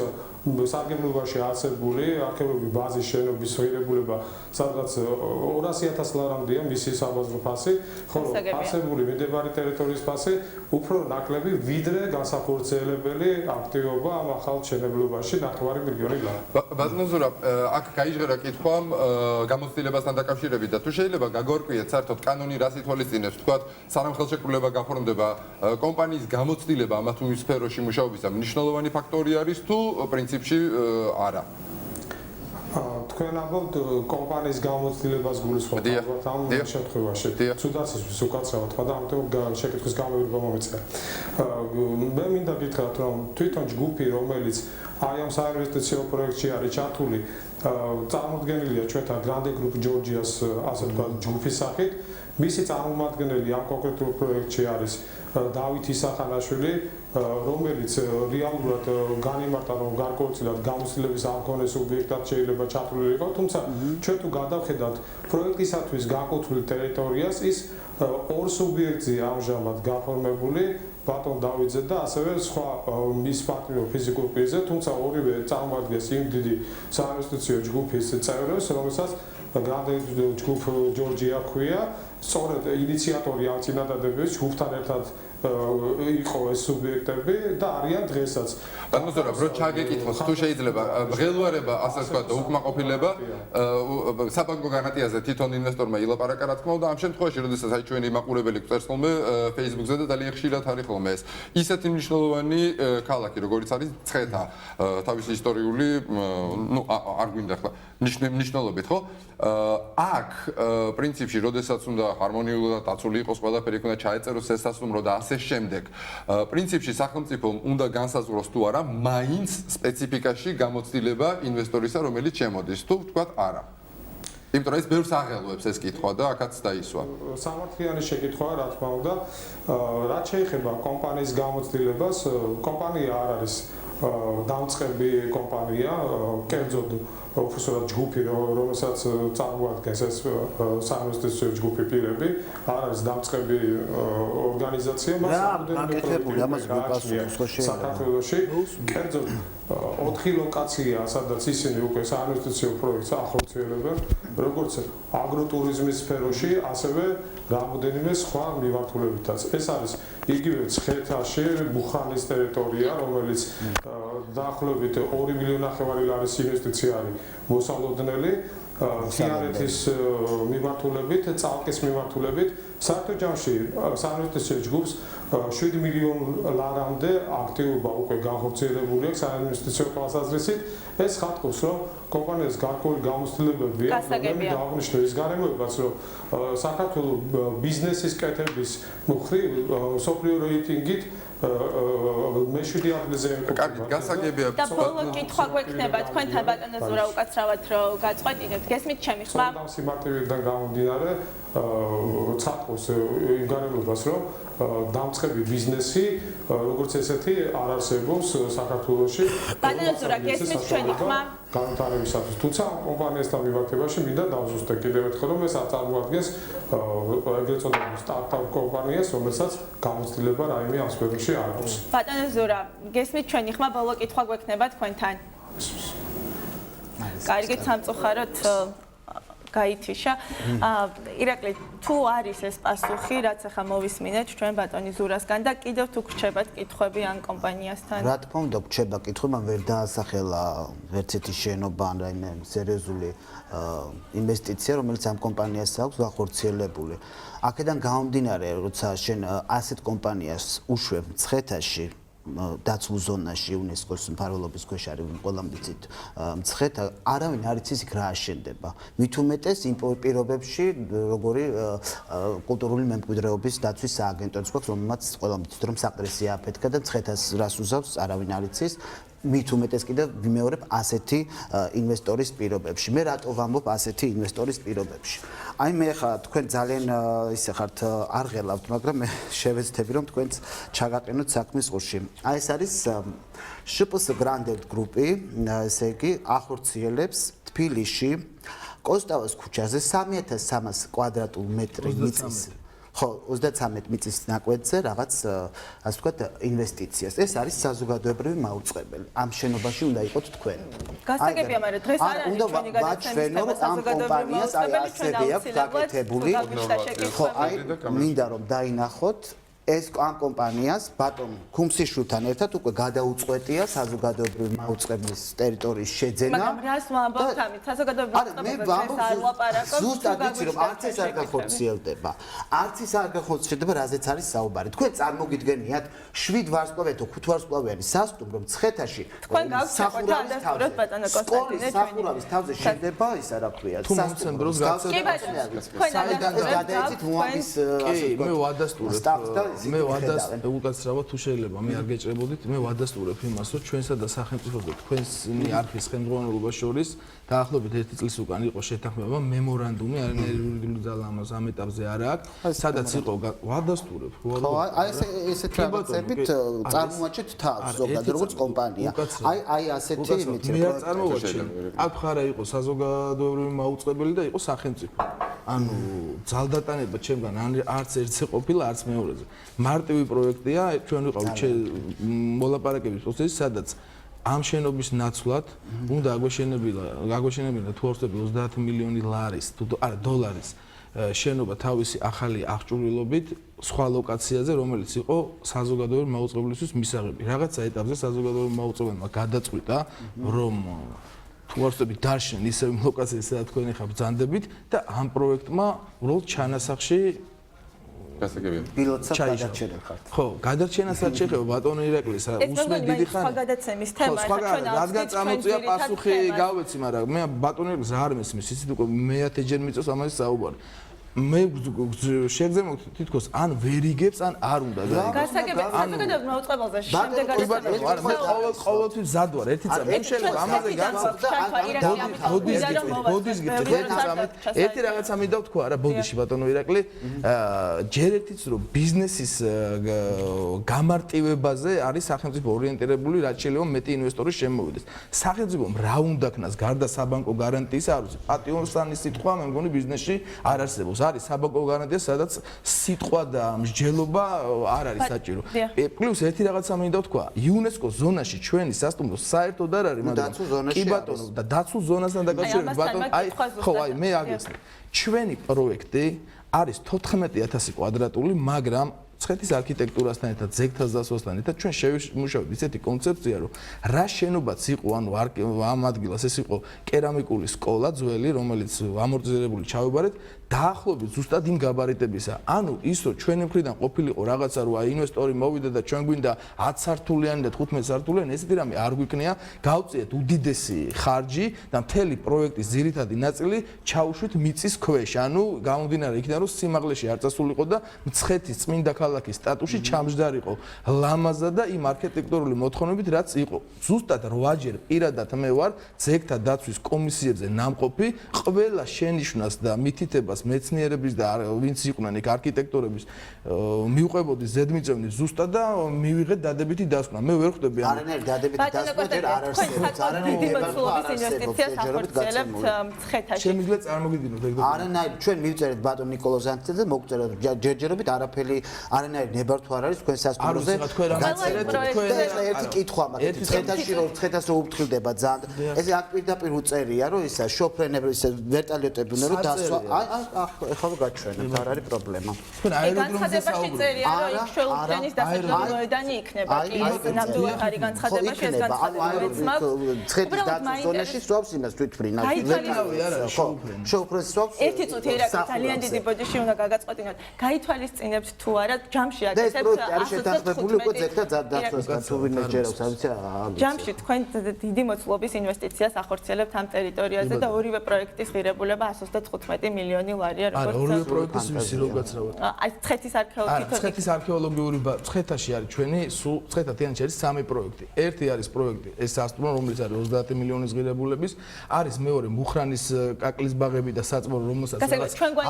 სარგებლობაში არსებული არქეოლოგიური ბაზის შენობის ღირებულება სადღაც 200,000 ლარამდეა მისი საბაზრო ფასი, ხოლო არსებული მიმდებარე ტერიტორიის ფასი უფრო ნაკლები, ვიდრე განსახორციელებელი აქტივობა ამ ახალ შენებლობაში 9 მილიონი ლარი. ბატონო ზურაბ, აქ გაიჟღერა კითხვა გამოცდილებასთან დაკავშირებით და თუ შეიძლება გაგორკვიეთ საერთოდ კანონი რას ითვალისწინებს, თქვათ, სანამ ხელშეკრულება გაფორმდება კომპანიის გამოცდილება ამა თუ იმ სფეროში მუშაობისა მნიშვნელოვანი ფაქტორი არის თუ პრინციპში არა. თქვენ ამბობთ კომპანიის გამოცდილებას გულისხმობთ ალბათ ამ შემთხვევაში. ცუდაც ის უკაცრავად ხარ და ამიტომ შეკითხვის გამეორება მომეწია. მე მინდა გითხრათ, რომ თვითონ ჯგუფი, რომელიც აი ამ საინვესტიციო პროექტში არის ჩართული, წარმოდგენილია ჩვენთან Grande Group Georgias, ასე ვთქვათ, ჯგუფის სახით. მისი წარმომადგენელი ამ კონკრეტულ პროექტში არის დავით ისახანაშვილი, რომელიც რეალურად განიმარტა, რომ გარკვეულწილად გამოცდილების არ მქონე სუბიექტად შეიძლება ჩართული იყო, თუმცა ჩვენ თუ გადავხედავთ პროექტისათვის განკუთვნილ ტერიტორიას, ის ორ სუბიექტზეა ამჟამად გაფორმებული, ბატონ დავითზე და ასევე სხვა მის პარტნიორ ფიზიკურ პირზე, თუმცა ორივე წარმოადგენს იმ დიდი საინვესტიციო ჯგუფის წევრებს, რომელსაც Grande Group Georgia ქვია. სწორედ ინიციატორი ამ წინადადებების ჯგუფთან ერთად იყო ეს სუბიექტები და არიან დღესაც. ბატონო ზურაბ, რო ჩაგეკითხოს, თუ შეიძლება ღელვარება, ასე ვთქვათ, და უკმაყოფილება საბანკო გარანტიაზე თვითონ ინვესტორმა ილაპარაკა, რა თქმა უნდა, ამ შემთხვევაში, როდესაც აი ჩვენი მაყურებელი გვწერს ხოლმე Facebook-ზე და ძალიან ხშირად არის ხოლმე ეს. ისეთი მნიშვნელოვანი ქალაქი, როგორიც არის მცხეთა, თავისი ისტორიული, ნუ არ გვინდა ახლა მნიშვნელობით, ხო? აქ პრინციპში, როდესაც უნდა ჰარმონიულად დაცული იყოს ყველაფერი, უნდა ჩაეწეროს ეს სასტუმრო და ასე შემდეგ. პრინციპში სახელმწიფომ უნდა განსაზღვროს თუ არა მაინც სპეციფიკაში გამოცდილება ინვესტორისა, რომელიც შემოდის, თუ ვთქვათ არა. იმიტომ რომ ეს ბევრს აღელვებს ეს კითხვა და აქაც დაისვა. სამართლიანი შეკითხვაა, რა თქმა უნდა. რაც შეეხება კომპანიის გამოცდილებას, კომპანია არ არის დამწყები კომპანია, კერძოდ ოფიციალურად ჯგუფი, რომელსაც წარმოადგენს ეს საინვესტიციო ჯგუფი პირები, არ არის დამწყები ორგანიზაცია, მას საქართველოში, კერძოდ 4 ლოკაცია, სადაც ისინი უკვე საინვესტიციო პროექტს ახორციელებენ, როგორც აგროტურიზმის სფეროში, ასევე რამოდენიმე სხვა მიმართულებითაც. ეს არის იგივე მცხეთაში, ბუხანის ტერიტორია, რომელიც დაახლოებით 2,5 მილიონი ლარის ინვესტიცია არის მოსალოდნელი. თიანეთის მიმართულებით, წალკის მიმართულებით საერთო ჯამში საერთო ჯგუფს 7 მილიონ ლარამდე აქტივობა უკვე განხორციელებული აქვს საინვესტიციო თვალსაზრისით. ეს ხატავს, რომ კომპანიას გარკვეული გამოცდილებები აქვს, რომელიც დააღნიშნე ის გარემოებაც, რომ საქართველოს ბიზნესის კეთების მხრივ სოფლიო რეიტინგით მე-7 ადგილზე კარგი, გასაგებია. და ბოლო კითხვა გვექნება თქვენთან ბატონო ზურა უკაცრავად რომ გაწყვეტინებთ. გესმით ჩემი ხმა? სიმარტივიდან გამომდინარე ცაყოს იმ გარემოებას, რომ დამწყები ბიზნესი როგორც ესეთი არ არსებობს საქართველოში. ბატონო ზურა, გესმით ჩვენი ხმა? განვითარებისათვის, თუმცა კომპანიასთან მიმართებაში მინდა დავზუსტე კიდევ ერთხელ, რომ ეს აწარმოადგენს ეგრეთ წოდებულ სტარტაპ კომპანიას, რომელსაც გამოცდილება რაიმე ამ სფეროში არ აქვს. ბატონო ზურა, გესმით ჩვენი ხმა? ბოლო კითხვა გვექნება თქვენთან. კარგი, სამწუხაროდ გაითიშა. ირაკლი, თუ არის ეს პასუხი, რაც ახლა მოვისმინეთ ჩვენ ბატონი ზურასგან და კიდევ თუ გრჩებათ კითხვები ან კომპანიასთან? რა თქმა უნდა, გრჩება კითხვები, მაგრამ ვერ დაასახელა ვერცეთი შენობა ან რაიმე სერიოზული ინვესტიცია, რომელიც ამ კომპანიას აქვს გახორციელებული. აქედან გამომდინარე, როცა შენ ასეთ კომპანიას უშვებ მცხეთაში, დაცულ ზონაში UNESCO-ს მფარველობის ქვეშ არის ყველა მიცით მცხეთა არავინ არ იცის იქ რა აშენდება. მით უმეტეს იმ პირობებში, როგორი კულტურული მემკვიდრეობის დაცვის სააგენტოც გვაქვს, რომელმაც ყველა მიცით რომ საკრესია აფეთქა და მცხეთას რას უზავს, არავინ არ იცის. მით უმეტეს კიდევ ვიმეორებ ასეთი ინვესტორის პირობებში. მე რატო ვამბობ ასეთი ინვესტორის პირობებში? აი მე ხა თქვენ ძალიან ისე ხართ არ ღელავთ, მაგრამ მე შევეცდები რომ თქვენც ჩაგაყენოთ საქმის ყურში. აი ეს არის შპს გრანდელდ გრუპი, ესე იგი ახორციელებს თბილისში კოსტავას ქუჩაზე 3300 კვადრატულ მეტრი მიწის ხო 33 მიწის ნაკვეთზე რაღაც ასე ვთქვათ ინვესტიციას. ეს არის საზოგადოებრივი მაუწყებელი. ამ შენობაში უნდა იყოთ თქვენ. გასაგებია, მაგრამ დღეს არ არის ჩვენი გადაცემის თემა საზოგადოებრივი მაუწყებელი, ჩვენ გაკეთებული. ხო, აი მინდა რომ დაინახოთ ეს ამ კომპანიას ბატონ ქუმსიშვილთან ერთად უკვე გადაუწყვეტია საზოგადოებრივი მაუწყებლის ტერიტორიის შეძენა. მაგრამ რას ვამბობთ ამით? საზოგადოებრივი მაუწყებელს არ ლაპარაკობთ. ზუსტად ვიცი რომ არც ეს არ გახორციელდება. არც ის არ გახორციელდება, რაზეც არის საუბარი. თქვენ წარმოგიდგენიათ 7 ვარსკვლავიანო 5 ვარსკვლავიანი სასტუმრო მცხეთაში თქვენ გასახურავთ ბატონო კონსტანტინე სახურავის თავზე შედება ის არა ქვია სასტუმროს გადაიცით მოამის ასე ვთქვათ მე ვადასტურებ მე უკაცრავად თუ შეიძლება მე არ გეჭრებოდით მე ვადასტურებ იმას რომ ჩვენსა და სახელმწიფოს და თქვენი არქის ხელმძღვანელობას შორის დაახლოებით 1 წლის უკან იყო შეთანხმება მემორანდუმი არანაირ ძალა ამას ამ ეტაპზე არ აქვს სადაც იყო ვადასტურებ ხო აი ესეთ რაღაცებით წარმოაჩეთ თავს ზოგადად როგორც კომპანია აი ასეთი იმით მე არ წარმოვაჩენ აქ ხარა იყო საზოგადოებრივი მაუწყებელი და იყო სახელმწიფო ანუ ძალდატანება ჩემგან არც ერთზე ყოფილა არც მეორეზე მარტივი პროექტია ჩვენ ვიყავით მოლაპარაკების პროცესში სადაც ამ შენობის ნაცვლად უნდა აგვეშენებინა თუ არსები 30 მილიონი ლარის თუ არა დოლარის შენობა თავისი ახალი აღჭურვილობით სხვა ლოკაციაზე რომელიც იყო საზოგადოებრივი მაუწყებლისთვის მისაღები რაღაცა ეტაპზე საზოგადოებრივი მაუწყებელმა გადაწყვიტა რომ თუ არსები დარშენ ისევ ლოკაციაზე სადაც თქვენი ხარ ბრძანდებით და ამ პროექტმა უბრალოდ ჩანასახში გასაგებია. პილოტსაც გადარჩენილ ხართ. ხო, გადარჩენასაც შეხება ბატონო ირაკლი, უსმენ დიდი ხანი. სხვა გადაცემის თემა ხო, რადგან წამოწია პასუხი გავეცი, მაგრამ მე ბატონო ირაკლი არ მესმის, ისიც უკვე მეათე ჯერ მიწევს ამაზე საუბარი. მე შეგზემოთ თითქოს ან ვერ იგებს, ან არ უნდა და გასაგებია, საზოგადოებრივ მაუწყებელზე შემდეგ გადაცემა. არა, მე ყოველთვის მზად ვარ, ერთი წამი. მე შეიძლება ამაზე განსა. ბოდის გიწევთ, ერთი რაღაცა მინდა ვთქვა რა, ბოდიში ბატონო ირაკლი, ჯერ ერთიც რომ ბიზნესის გამარტივებაზე არის სახელმწიფო ორიენტირებული, რაც შეიძლება მეტი ინვესტორის შემოვიდეს. სახელმწიფომ რა უნდა ქნას გარდა საბანკო გარანტიის არ ვიცი. პატიოსანი სიტყვა მე მგონი ბიზნესში არ არსებობს. არის საბანკო გარანტია, სადაც სიტყვა და მსჯელობა არ არის საჭირო. პლუს ერთი რაღაცა მინდა ვთქვა, UNESCO-ს ზონაში ჩვენი სასტუმრო საერთოდ არ არის, მაგრამ კი ბატონო და დაცულ ზონასთან დაკავშირებით ბატონო, აი ხო, აი მე აგესწრებ. ჩვენი პროექტი არის 14000 კვადრატული, მაგრამ მცხეთის არქიტექტურასთან ერთად, ზეგთას დასვასთან ერთად ჩვენ შევიმუშავეთ ისეთი კონცეფცია, რომ რა შენობაც იყო, ანუ ამ ადგილას ეს იყო კერამიკული სკოლა ძველი, რომელიც ამორტიზირებული ჩავებარეთ, დაახლოებით ზუსტად იმ გაბარიტებისა. ანუ ის რომ ჩვენი მხრიდან ყოფილიყო რაღაცა, რომ ინვესტორი მოვიდა და ჩვენ გვინდა 10 სართულიანი და 15 სართულიანი, ესეთი რამე არ გვიქნია, გავწიეთ უდიდესი ხარჯი და მთელი პროექტის ძირითადი ნაწილი ჩაუშვით მიწის ქვეშ. ანუ გამომდინარე იქიდან, რომ სიმაღლეში არ წასულიყო და მცხეთის წმინდა ქალაქის სტატუსი ჩამჯდარიყო ლამაზა და იმ არქიტექტურული მოთხოვნებით, რაც იყო. ზუსტად 8 ჯერ პირადად მე ვარ ზეგთა დაცვის კომისიებზე ნამყოფი, ყველა შენიშვნას და მითითებას მეცნიერების და ვინც იყვნენ იქ არქიტექტორების მივყვებოდი ზედმიწევნით ზუსტად და მივიღეთ დადებითი დასკვნა. მე ვერ ხვდები არანაირი დადებითი დასკვნა არ არსებობს. არანაირი ინვესტიციას ახორციელებთ მცხეთაში. შემიძლია წარმოგიდგინოთ ეგ დოკუმენტი. არანაირი ჩვენ მივწერეთ ბატონ ნიკოლოზანძეზე და მოგწერეთ ჯერჯერობით არაფერი არანაირი ნებართვა არ არის თქვენ სასტუმროზე. ერთი კითხვა მაქვს. მცხეთაში რომ მცხეთას რო უფრთხილდება ძალიან. ეს აქ პირდაპირ უწერია რომ ისა შოფრენები ისე ვერტალიოტები უნდა რომ დასვა. ახლა გაჩვენებთ არ არის პრობლემა. თქვენ აეროდრომზე საუბრობთ. წერია რომ იქ შეუფრენის დასაჯდომი მოედანი იქნება. კი ეს ნამდვილად არის განცხადებაში ეს განცხადება. მცხეთის დაცვის ზონაში სვავს იმას თვითფრინავს. შეუფრენს სვავს. ერთი წუთი ერაკი ძალიან დიდი ბოდიში უნდა გაგაწყვეტინოთ. გაითვალისწინებთ თუ არა ჯამში და ეს აკეთებთ პროექტი არის შეთანხმებული უკვე ზეგთა დაცვასთან თუ ვინმე ჯერავს ამიცი ჯამში თქვენ დიდი მოცულობის ინვესტიციას ახორციელებთ ამ ტერიტორიაზე და ორივე პროექტის ღირებულება 125 მილიონი ლარია არა ორივე პროექტის ვისი რო გაცრავოთ აი მცხეთის არქეოლოგიური მცხეთის არქეოლოგიური მცხეთაში არის ჩვენი სულ მცხეთ-ათიანში არის 3 პროექტი. ერთი არის პროექტი ეს სასტუმრო რომელიც არის 30 მილიონის ღირებულების არის მეორე მუხრანის კაკლის ბაღები და საწმორო რომელსაც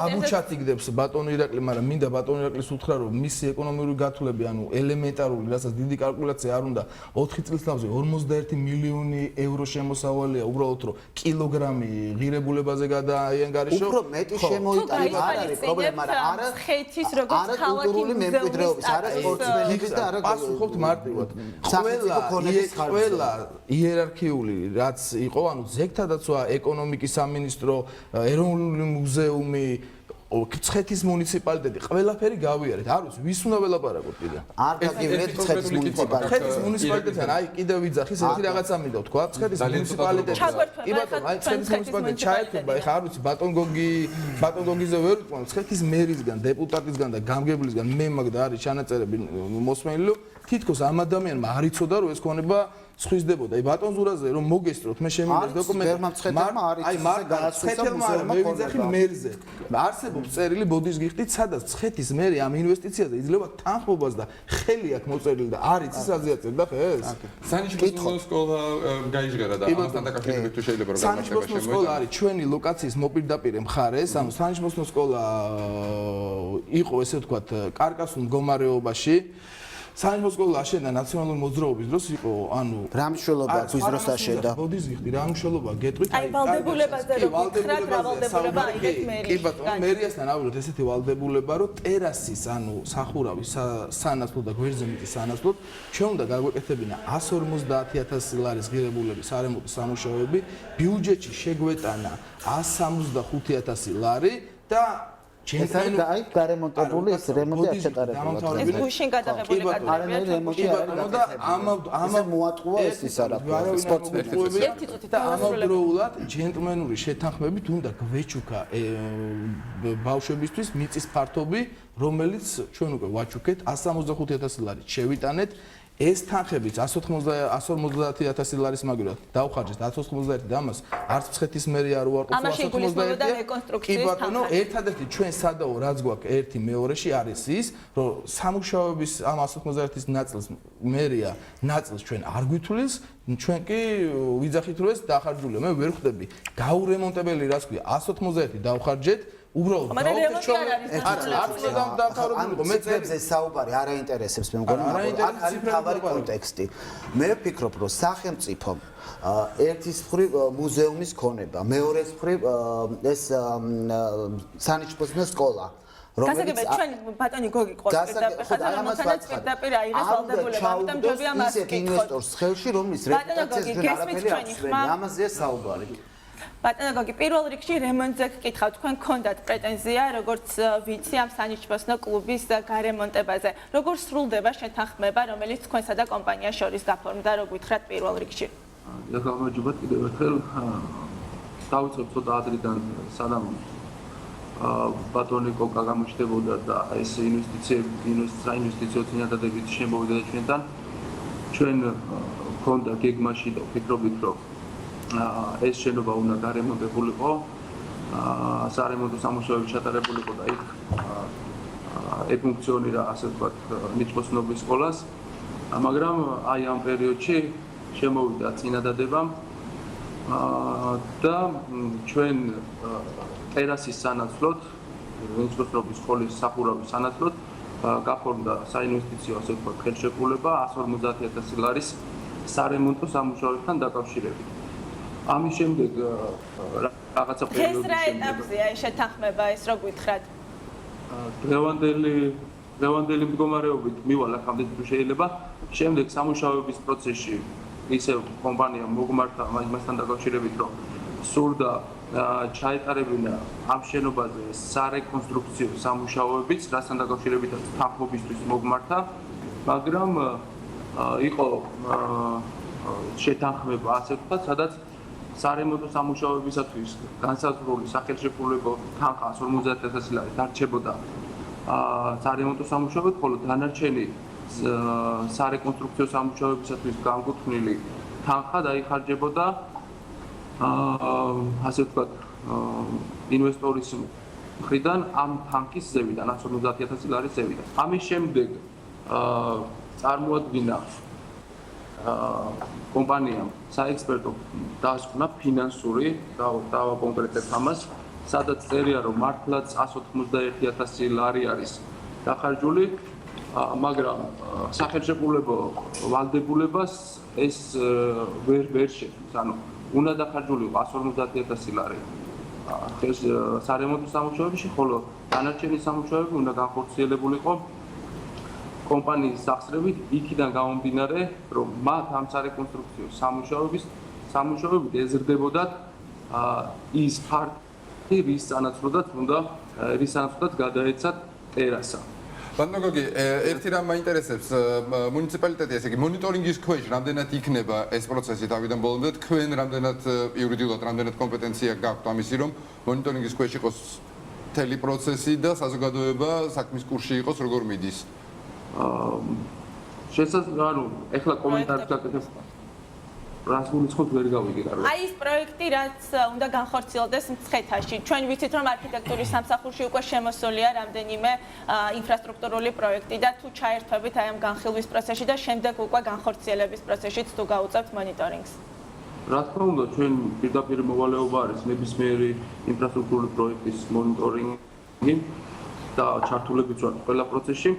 აღუჩათიგდებს ბატონო ირაკლი, მაგრამ მინდა ბატონო ირაკლის უთხრა რომ მისი ეკონომიკური გათვლები ანუ ელემენტარული რასაც დიდი კალკულაცია არ უნდა 4 წლის თავზე 51 მილიონი ევრო შემოსავალია უბრალოდ რომ კილოგრამი ღირებულებაზე გადაიანგარიშო უფრო მეტი შემოიტანა არ არის პრობლემა არა ხეთის როგორც ქალაქი მემკვიდრეობის არა სპორტსმენების და არა პასუხობთ მარტივად ყველა იერარქიული რაც იყო ანუ ზეგთა დაცვა ეკონომიკის სამინისტრო ეროვნული მუზეუმი მცხეთის მუნიციპალიტეტი ყველაფერი გავიარეთ. არ ვიცი, ვის უნდა ველაპარაკოთ კიდე. არ გაგივრეთ მცხეთის მუნიციპალიტეტი. მცხეთის მუნიციპალიტეტთან აი კიდევ ვიძახის ერთი რაღაცა მინდა თქვა, მცხეთის მუნიციპალიტეტი. კი ბატონო, აი მცხეთის მუნიციპალიტეტი ჩაერთვება, ეხა არ ვიცი ბატონ გოგიზე ვერ ვიტყვი, მცხეთის მერისგან, დეპუტატისგან და გამგებლისგან მე მაგ და არის ჩანაწერები მოსმენილი, თითქოს ამ ადამიანმა არ იცოდა რომ ეს ქონება სხიზდებოდა. აი ბატონ ზურაზე რომ მოგესწროთ მე შემიძლია დოკუმენტი. აი მცხეთელმა მე ვიძახი მერზე. არსებობს წერილი ბოდის გიხდით, სადაც მცხეთის მერი ამ ინვესტიციაზე იძლევა თანხმობას და ხელი აქვს მოწერილი და არ იცის აზიაწერდა ხეს? სანიშბოსნო სკოლა გაიჟღერა და ამასთან დაკავშირებით თუ შეიძლება რომ სანიშბოსნო სკოლა არის ჩვენი ლოკაციის მოპირდაპირე მხარეს, ანუ სანიშბოსნო სკოლა იყო ესე ვთქვათ კარკასულ მდგომარეობაში. საერთოდ სკოლა აშენდა ნაციონალური მოძრაობის დროს იყო ანუ რა მნიშვნელობა აქვს ის დროს აშენდა ბოდის ვიხდი რა მნიშვნელობა გეტყვით აი ვალდებულებაზე რომ გითხრათ რა ვალდებულება აიღეთ მერია კი ბატონო მერიასთან ავიღოთ ესეთი ვალდებულება რომ ტერასის ანუ სახურავის სანაცვლოდ და გვერდზე მიწის სანაცვლოდ ჩვენ უნდა გაგვეკეთებინა 150,000 ლარის ღირებულების არემონტო სამუშაოები ბიუჯეტში შეგვეტანა 165,000 ლარი და ეს არის აი გარემონტებული ეს რემონტი არ ჩატარებულა. ეს გუშინ გადაღებული არანაირი რემონტი არ არის. და ამავ მოატყუა ეს ის არა სპორტსმენები. და ამავდროულად ჯენტლმენური შეთანხმებით უნდა გვეჩუქა ბავშვებისთვის მიწის ფართობი, რომელიც ჩვენ უკვე ვაჩუქეთ 165,000 ლარი შევიტანეთ. ეს თანხებიც 150,000 ლარის მაგივრად დავხარჯეთ 191 და ამას არც მცხეთის მერი არ უარყოფს 191 კი ბატონო ერთადერთი ჩვენ სადაო რაც გვაქვს ერთი მეორეში არის ის რომ სამუშაოების ამ 191-ის ნაწილს მერია ნაწილს ჩვენ არ გვითვლის ჩვენ კი ვიძახით რომ ეს დახარჯულია მე ვერ ხვდები გაურემონტებელი რაც ქვია 191 დავხარჯეთ უბრალოდ მე წერებზე საუბარი არ აინტერესებს მე მგონი აქ არის თავარი კონტექსტი მე ვფიქრობ რომ სახელმწიფო ერთის მხრივ მუზეუმის ქონება მეორეს მხრივ ეს სანიშბოსნო სკოლა გასაგებია ჩვენ ბატონი გოგი პირდაპირ აიღეს ვალდებულება ამიტომ ჯობია მას ისეთ ინვესტორს ხელში რომლის რეპუტაციას ჩვენ არაფერი არ აქვს ამაზეა საუბარი ბატონო გოგი, პირველ რიგში რემონტზე გკითხავ, თქვენ გქონდათ პრეტენზია, როგორც ვიცი ამ სანიშბოსნო კლუბის გარემონტებაზე. როგორ სრულდება შეთანხმება, რომელიც თქვენსა და კომპანიას შორის გაფორმდა, რო გითხრათ პირველ რიგში? გამარჯობა კიდევ ერთხელ. დავიწყებ ცოტა ადრიდან, სანამ ბატონი კოკა გამოჩნდებოდა და ეს საინვესტიციო წინადადებით შემოვიდა ჩვენთან. ჩვენ გქონდა გეგმაში და ვფიქრობთ, რომ ეს შენობა უნდა გარემონტებულიყო, სარემონტო სამუშაოები ჩატარებულიყო და იქ ეფუნქციონირა, ასე ვთქვათ, ნიჭყოსნობის სკოლას, მაგრამ აი ამ პერიოდში შემოვიდა წინადადება და ჩვენ ტერასის სანაცვლოდ, ნიჭყოსნობის სკოლის სახურავის სანაცვლოდ გაფორმდა საინვესტიციო, ასე ვთქვათ, ხელშეკრულება 150,000 ლარის სარემონტო სამუშაოებთან დაკავშირებით. ამის შემდეგ რაღაცა პერიოდის დღეს რა ეტაპზეა ეს შეთანხმება, ეს რო გითხრათ? დღევანდელი მდგომარეობით მივალ აქამდე თუ შეიძლება. შემდეგ სამუშაოების პროცესში ისევ კომპანიამ მოგმართა მასთან დაკავშირებით, რომ სურდა ჩაეტარებინა ამ შენობაზე სარეკონსტრუქციო სამუშაოებიც, რასთან დაკავშირებითაც თანხმობისთვის მოგმართა, მაგრამ იყო შეთანხმება, ასე ვთქვათ, სადაც სარემონტო სამუშაოებისათვის განსაზღვრული სახელშეკრულებო თანხა 150,000 ლარი დარჩებოდა სარემონტო სამუშაოებით, ხოლო დანარჩენი სარეკონსტრუქციო სამუშაოებისათვის განკუთვნილი თანხა დაიხარჯებოდა ასე ვთქვათ ინვესტორის მხრიდან ამ თანხის ზევიდან 150,000 ლარის ზევიდან. ამის შემდეგ წარმოადგინა კომპანიამ საექსპერტო დასკვნა ფინანსური დავაკონკრეტებ ამას, სადაც წერია, რომ მართლაც 191,000 ლარი არის დახარჯული, მაგრამ სახელშეკრულებო ვალდებულებას ეს ვერ შექმნის. ანუ უნდა დახარჯულიყო 150,000 ლარი სარემონტო სამუშაოებში, ხოლო დანარჩენი სამუშაოები უნდა განხორციელებულიყო კომპანიის სახსრებით, იქიდან გამომდინარე, რომ მათ ამ სარეკონსტრუქციო სამუშაოებით ეზრდებოდათ ის ფაქტი, რის სანაცვლოდაც გადაეცათ ტერასა. ბატონო გოგი, ერთი რამ მაინტერესებს, მუნიციპალიტეტი, ესე იგი, მონიტორინგის ქვეშ რამდენად იქნება ეს პროცესი თავიდან ბოლომდე, თქვენ რამდენად იურიდიულად რამდენად კომპეტენცია გაქვთ ამისი, რომ მონიტორინგის ქვეშ იყოს მთელი პროცესი და საზოგადოება საქმის კურსში იყოს, როგორ მიდის? ანუ ეხლა კომენტარს გაკეთებ. რას გულისხმობ ვერ გავიგე კარგად. აი ეს პროექტი, რაც უნდა განხორციელდეს მცხეთაში. ჩვენ ვიცით, რომ არქიტექტურის სამსახურში უკვე შემოსულია რამდენიმე ინფრასტრუქტურული პროექტი და თუ ჩაერთვებით აი ამ განხილვის პროცესში და შემდეგ უკვე განხორციელების პროცესშიც თუ გაუწევთ მონიტორინგს. რა თქმა უნდა, ჩვენ პირდაპირ მოვალეობა არის ნებისმიერი ინფრასტრუქტურული პროექტის მონიტორინგი და ჩართულებით ვართ ყველა პროცესში.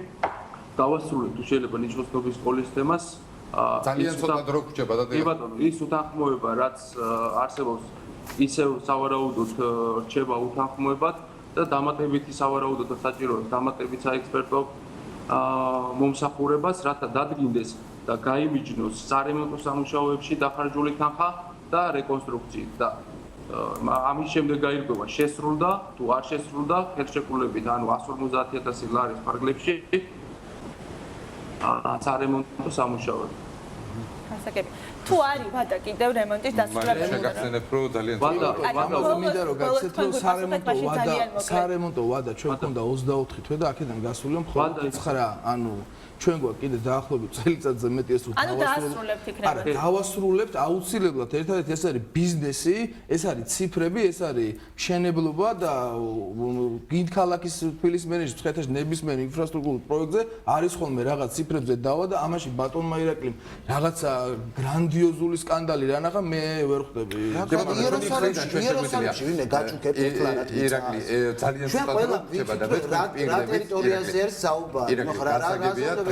დავასრულებთ თუ შეიძლება ნიჭყოსნობის სკოლის თემას. ძალიან ცოტა დრო გრჩება და კი ბატონო, ის უთანხმოება, რაც არსებობს, ისევ სავარაუდოდ რჩება უთანხმოებად და დამატებითი სავარაუდოდ და საჭიროებს დამატებით საექსპერტო მომსახურებას, რათა დადგინდეს და გაიმიჯნოს სარემონტო სამუშაოებში დახარჯული თანხა და რეკონსტრუქციით და ამის შემდეგ გაირკვევა შესრულდა თუ არ შესრულდა ხელშეკრულებით, ანუ 150,000 ლარის ფარგლებში სარემონტო სამუშაოები. ასაკები. თუ არის ვადა კიდევ რემონტის დასრულება. შეგახსენებ, რომ ძალიან მინდა რომ გაცეთ, რომ სარემონტო ვადა ჩვენ გქონდა 24 თვე და აქედან გასულია მხოლოდ 9, ანუ ჩვენ გვაქვს კიდე დაახლოებით წელიწადზე მეტი ეს რომ დავასრულებთ იქნება. არა, დავასრულებთ აუცილებლად. ერთადერთი ეს არის ბიზნესი, ეს არის ციფრები, ეს არის მშენებლობა და გინდ ქალაქის თბილისის მენეჯმენტი მცხეთაში ნებისმიერ ინფრასტრუქტურულ პროექტზე არის ხოლმე რაღაც ციფრებზე დავა და ამაში ბატონმა ირაკლიმ რაღაცა გრანდიოზული სკანდალი რა ნახა მე ვერ ხვდები. იერუსალიმში ვინმე გაჩუქებ ეკლა ირაკლი ძალიან ჩვენ ყველა ვიცით რა ტერიტორიაზე არის საუბარი.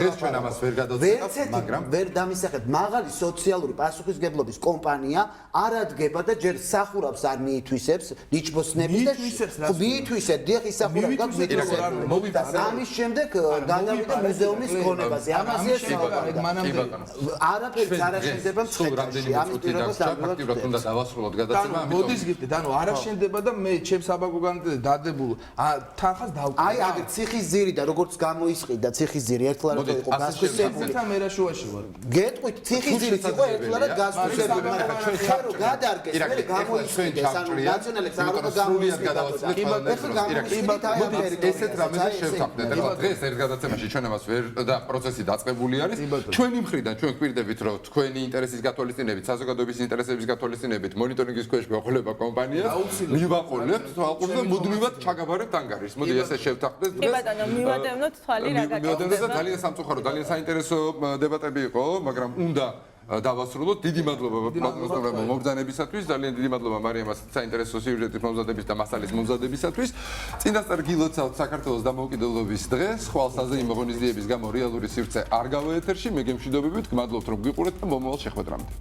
დღეს ჩვენ ამას ვერ გადავწყვეტ, მაგრამ ვერ დამისახეთ. მაღალი სოციალური პასუხისგებლობის კომპანია არ ადგება და ჯერ სახურავს არ მიითვისებს ნიჭბოსნების და მიითვისებს დიახ ის სახურავი გაქვს მიითვისებს. ამის შემდეგ გადავიდა მუზეუმის ქონებაზე. ამაზე საუბარი. არაფერი რომელიც არ აშენდება მცხეთაში. ამის პირობას ფაქტიურად უნდა დავასრულოთ გადაცემა, ამიტომ მოდის გიტყვით, ანუ არ აშენდება და მე ჩემს აბაგოგანზე დადებულ თანხას დავკრა. აი აგ ციხის ძირი და როგორც გამოისყიდა ციხის ძირი ერთლარად იყო გასხვისებული. თან მერაშუაში ვარ. გეტყვით ციხის ძირიც იყო ერთლარად გასხვისებული, მაგრამ ჩვენ რო გადარგეს, მე გამოისყიდეს, ანუ ნაციონალებს არ უნდა გამოისყიდეთ. ესეთ რამეზე შევთანხმდეთ. ეხლა დღეს ერთ გადაცემაში ჩვენ ამას ვერ და პროცესი დაწყებული არის. ჩვენი მხრიდან ჩვენ გვირდებით, რომ თქვენი ინტერესის გათვალისწინებით, საზოგადოების ინტერესების გათვალისწინებით მონიტორინგის ქვეშ გვეყოლება კომპანიას, მივაყოლებთ თვალყურს და მუდმივად ჩაგაბარებთ ანგარიშს. მოდი ესე შევთანხმდეთ დღეს. კი ბატონო, მივადევნოთ თვალი რა მივადევნოთ და გაკეთდება. ძალიან სამწუხარო, ძალიან საინტერესო დებატები იყო, მაგრამ უნდა დავასრულოთ. დიდი მადლობა ბატონო მომბრძანებისათვის, ძალიან დიდი მადლობა მარიამას საინტერესო სიუჟეტის მომზადების და მასალის მომზადებისათვის. წინასწარ გილოცავთ საქართველოს დამოუკიდებლობის დღეს. ხვალ საზეიმო ღონისძიების გამო რეალური სივრცე არ გავა ეთერში. მე გემშვიდობებით, გმადლობთ რომ გიყურეთ და მომავალ შეხვედრამდე.